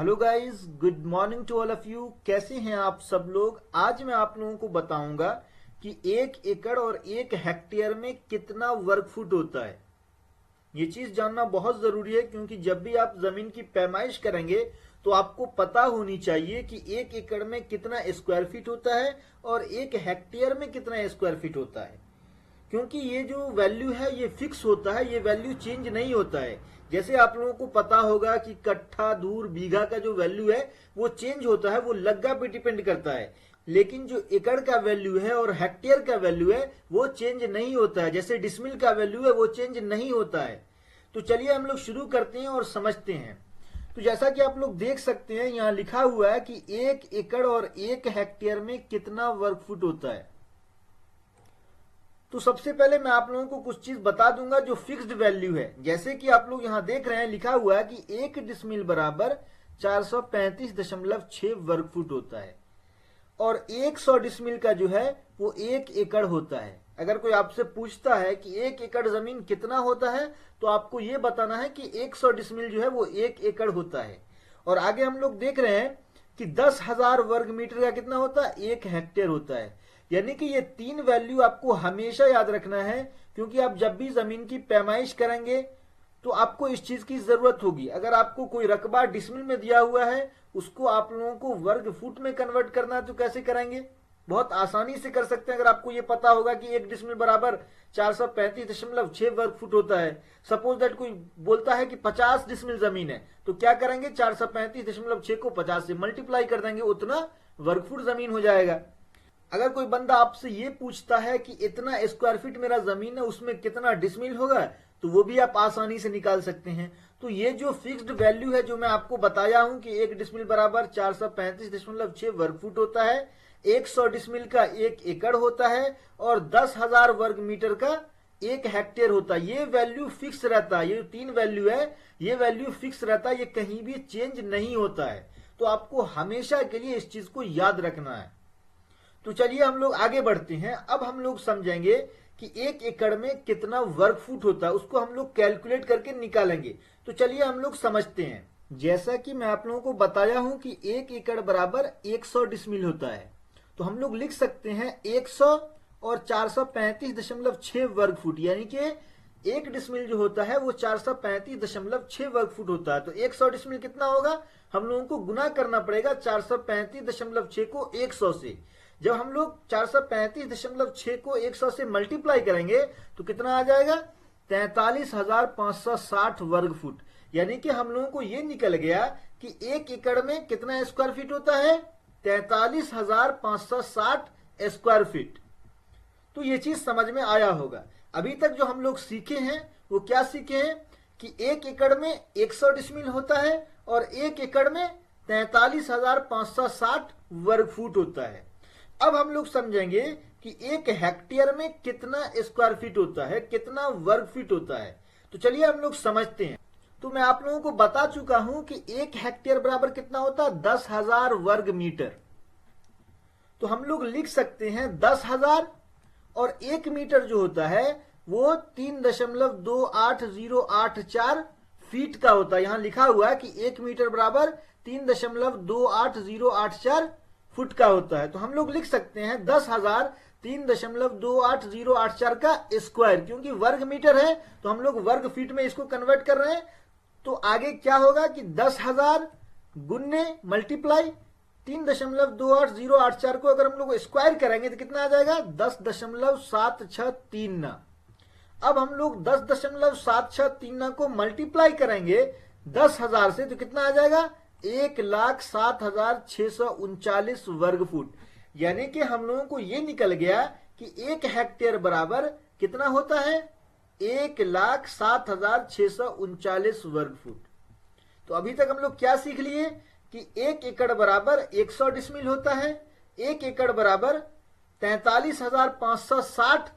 Hello guys, good morning to all of you. कैसे हैं आप सब लोग। आज मैं आप लोगों को बताऊंगा कि 1 एकड़ और 1 हेक्टेयर में कितना वर्ग फुट होता है। ये चीज जानना बहुत जरूरी है क्योंकि जब भी आप जमीन की पैमाइश करेंगे तो आपको पता होनी चाहिए कि 1 एकड़ में कितना स्क्वायर फीट होता है और 1 हेक्टेयर में कितना स्क्वायर फीट होता है। क्योंकि ये जो वैल्यू है ये फिक्स होता है, ये वैल्यू चेंज नहीं होता है। जैसे आप लोगों को पता होगा कि कट्ठा, धूर, बीघा का जो वैल्यू है वो चेंज होता है, वो लग्गा पे डिपेंड करता है। लेकिन जो एकड़ का वैल्यू है और हेक्टेयर का वैल्यू है वो चेंज नहीं होता है। जैसे डिसमिल का वैल्यू है वो चेंज नहीं होता है। तो चलिए हम लोग शुरू करते हैं और समझते हैं। तो जैसा कि आप लोग देख सकते हैं यहाँ लिखा हुआ है कि 1 एकड़ और 1 हेक्टेयर में कितना वर्ग फुट होता है। तो सबसे पहले मैं आप लोगों को कुछ चीज बता दूंगा जो फिक्स्ड वैल्यू है। जैसे कि आप लोग यहाँ देख रहे हैं लिखा हुआ है कि 1 डिसमिल बराबर 435.6 वर्ग फुट होता है और 100 डिसमिल का जो है वो 1 एकड़ होता है। अगर कोई आपसे पूछता है कि 1 एकड़ जमीन कितना होता है तो आपको ये बताना है कि 100 डिसमिल जो है वो 1 एकड़ होता है। और आगे हम लोग देख रहे हैं कि 10,000 वर्ग मीटर का कितना होता है, 1 हेक्टेयर होता है। यानी कि ये 3 वैल्यू आपको हमेशा याद रखना है क्योंकि आप जब भी जमीन की पैमाइश करेंगे तो आपको इस चीज की जरूरत होगी। अगर आपको कोई रकबा डिसमिल में दिया हुआ है उसको आप लोगों को वर्ग फुट में कन्वर्ट करना है तो कैसे करेंगे, बहुत आसानी से कर सकते हैं। अगर आपको ये पता होगा कि 1 डिसमिल बराबर 435.6 वर्ग फुट होता है। सपोज दैट कोई बोलता है कि 50 डिसमिल जमीन है तो क्या करेंगे, 435.6 को 50 से मल्टीप्लाई कर देंगे, उतना वर्ग फुट जमीन हो जाएगा। अगर कोई बंदा आपसे ये पूछता है कि इतना स्क्वायर फीट मेरा जमीन है उसमें कितना डिसमिल होगा तो वो भी आप आसानी से निकाल सकते हैं। तो ये जो फिक्स्ड वैल्यू है जो मैं आपको बताया हूं कि 1 डिसमिल बराबर 435.6 वर्ग फुट होता है, 100 डिसमिल का 1 एकड़ होता है और 10,000 वर्ग मीटर का 1 हेक्टेयर होता है। ये वैल्यू फिक्स रहता है। ये जो 3 वैल्यू है ये वैल्यू फिक्स रहता है, ये कहीं भी चेंज नहीं होता है। तो आपको हमेशा के लिए इस चीज को याद रखना है। तो चलिए हम लोग आगे बढ़ते हैं। अब हम लोग समझेंगे कि 1 एकड़ में कितना वर्ग फुट होता है, उसको हम लोग कैलकुलेट करके निकालेंगे। तो चलिए हम लोग समझते हैं। जैसा कि मैं आप लोगों को बताया हूं कि 1 एकड़ बराबर 100 डिसमिल होता है तो हम लोग लिख सकते हैं 100 और 435.6 वर्ग फुट, यानी कि 1 डिसमिल जो होता है वो 435.6 वर्ग फुट होता है। तो 100 डिसमिल कितना होगा, हम लोगों को गुना करना पड़ेगा 435.6 को 100 से। जब हम लोग 435.6 को 100 से मल्टीप्लाई करेंगे तो कितना आ जाएगा, 43,560 वर्ग फुट। यानी कि हम लोगों को ये निकल गया कि 1 एकड़ में कितना स्क्वायर फीट होता है, 43,560 स्क्वायर फीट। तो ये चीज समझ में आया होगा। अभी तक जो हम लोग सीखे हैं वो क्या सीखे हैं कि 1 एकड़ में 100 डिसमिल होता है और 1 एकड़ में 43,560 वर्ग फुट होता है। अब हम लोग समझेंगे कि 1 हेक्टेयर में कितना स्क्वायर फीट होता है, कितना वर्ग फीट होता है। तो चलिए हम लोग समझते हैं। तो मैं आप लोगों को बता चुका हूं कि 1 हेक्टेयर बराबर कितना होता है, 10,000 वर्ग मीटर। तो हम लोग लिख सकते हैं 10,000 और 1 मीटर जो होता है वो 3.28084 फीट का होता है। यहां लिखा हुआ है कि 1 मीटर बराबर 3.28084 फुट का होता है। तो हम लोग लिख सकते हैं 10,000 3.28084 का स्क्वायर, क्योंकि वर्ग मीटर है तो हम लोग वर्ग फीट में इसको कन्वर्ट कर रहे हैं। तो आगे क्या होगा कि 10,000 गुन्ने मल्टीप्लाई 3.28084 को अगर हम लोग स्क्वायर करेंगे तो कितना आ जाएगा, 10.769। अब हम लोग 10.769 को मल्टीप्लाई करेंगे 10,000 से तो कितना आ जाएगा, 1,07,639 वर्ग फुट। यानी कि हम लोगों को यह निकल गया कि 1 हेक्टेयर बराबर कितना होता है, 1,07,639 वर्ग फुट। तो अभी तक हम लोग क्या सीख लिए कि 1 एकड़ बराबर 100 डिसमिल होता है, 1 एकड़ बराबर 43,560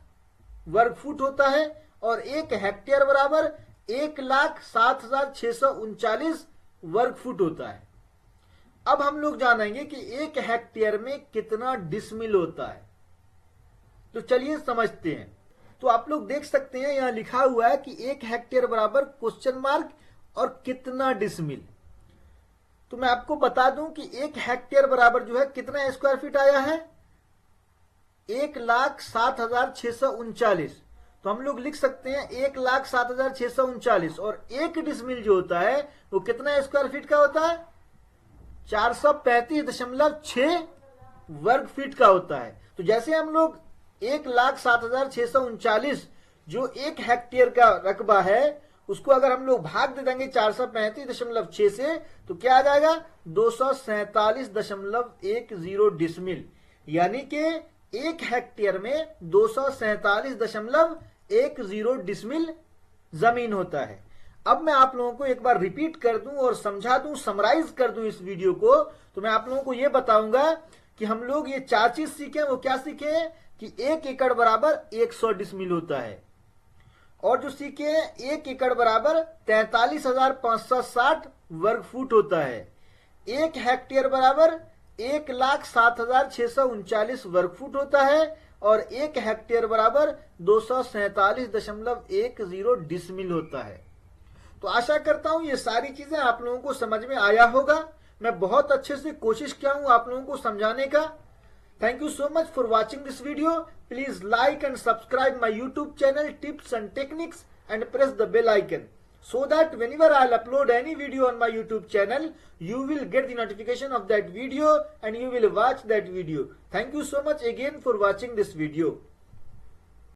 वर्ग फुट होता है और 1 हेक्टेयर बराबर 1,07,639 वर्ग फुट होता है। अब हम लोग जानेंगे कि 1 हेक्टेयर में कितना डिसमिल होता है। तो चलिए समझते हैं। तो आप लोग देख सकते हैं यहां लिखा हुआ है कि 1 हेक्टेयर बराबर क्वेश्चन मार्क और कितना डिसमिल। तो मैं आपको बता दूं कि 1 हेक्टेयर बराबर जो है कितना स्क्वायर फीट आया है, 1,07,639। तो हम लोग लिख सकते हैं 1,07,639, और 1 डिसमिल जो होता है वो कितना स्क्वायर फीट का होता है, 435.6 वर्ग फीट का होता है। तो जैसे हम लोग 1,07,639 जो 1 हेक्टेयर का रकबा है उसको अगर हम लोग भाग दे देंगे 435.6 से, तो क्या आ जाएगा 247.10 डिसमिल, यानी कि 1 हेक्टेयर में 247.10 डिसमिल जमीन होता है। अब मैं आप लोगों को एक बार रिपीट कर दूं और समझा दूं, समराइज कर दूं इस वीडियो को, तो मैं आप लोगों को यह बताऊंगा कि हम लोग ये 4 चीज सीखे। वो क्या सीखे कि 1 एकड़ बराबर 100 डिसमिल होता है, और जो सीखे 1 एकड़ बराबर 43,560 वर्ग फुट होता है, 1 हेक्टेयर बराबर 1,07,639 वर्ग फुट होता है, और 1 हेक्टेयर बराबर 247.10 डिसमिल होता है। तो आशा करता हूं ये सारी चीजें आप लोगों को समझ में आया होगा। मैं बहुत अच्छे से कोशिश किया हूं आप लोगों को समझाने का। Thank you so much for watching this video. Please like and subscribe my YouTube channel Tips and Techniques and press the bell icon so that whenever I'll upload any video on my YouTube channel, you will get the notification of that video and you will watch that video. Thank you so much again for watching this video.